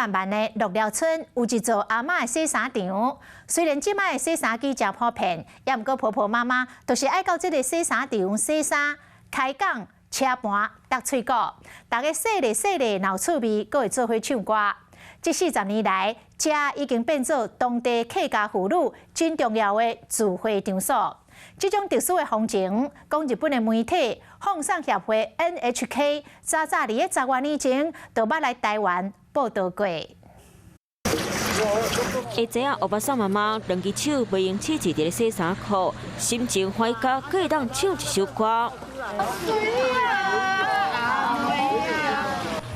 万万的鹿寮村有一座阿嬷的洗衫场。虽然即摆的洗衫机真普遍，也毋过婆婆妈妈都是爱到这个洗衫场洗衫、开讲、车盘、搭喙鼓，大家洗咧洗咧闹趣味，阁会做伙唱歌。这40年来，这已经变做当地客家妇女真重要的聚会场所。这种特殊的风情，讲日本的媒体放送协会 NHK 早在10多年前就捌来台湾报道过。会知影欧巴桑妈妈两只手袂用刺一个洗衫裤，心情欢喜甲可以当唱一首歌。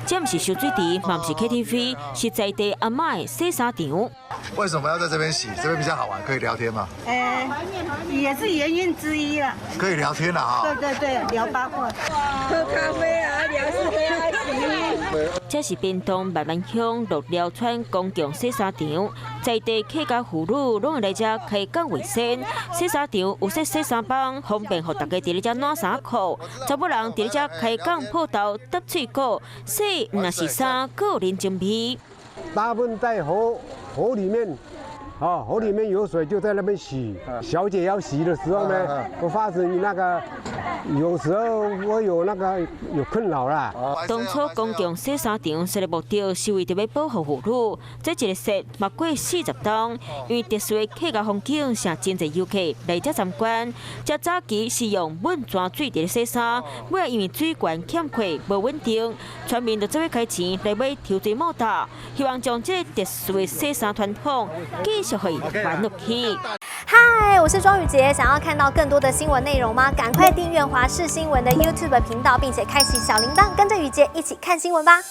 这毋是小水池，嘛毋是 KTV， 是在地阿嬷的洗衫场。为什么要在这边洗？这边比较好玩，可以聊天吗？也是原因之一啦。可以聊天了啊！对，聊八卦，喝咖啡啊，聊是非啊，这是屏东万万乡鹿寮村公共洗衫场，在地客家妇女拢会来这开讲卫生。洗衫场有设洗衫房，方便互大家伫咧这暖衫裤。查某人伫咧这开讲泡豆、搭喙鼓，洗若是衫，个人精味。大部分在河里面，河里面有水就在那边洗。小姐要洗的时候呢，我发现那个有时候我有困扰啦。当初公共洗衫场设立目的是为着要保护妇女，这一个设嘛过40栋，因为特殊的客家风景，让真侪游客来这参观。这早期是用温泉水伫洗衫，尾仔因为水源欠缺无稳定，村民就做伙开钱来买抽水毛达，希望将这个特殊的洗衫传统继续会传落去。嗨，我是庄宇杰，想要看到更多的新闻内容吗？赶快订阅华视新闻的 YouTube 频道，并且开启小铃铛，跟着宇杰一起看新闻吧。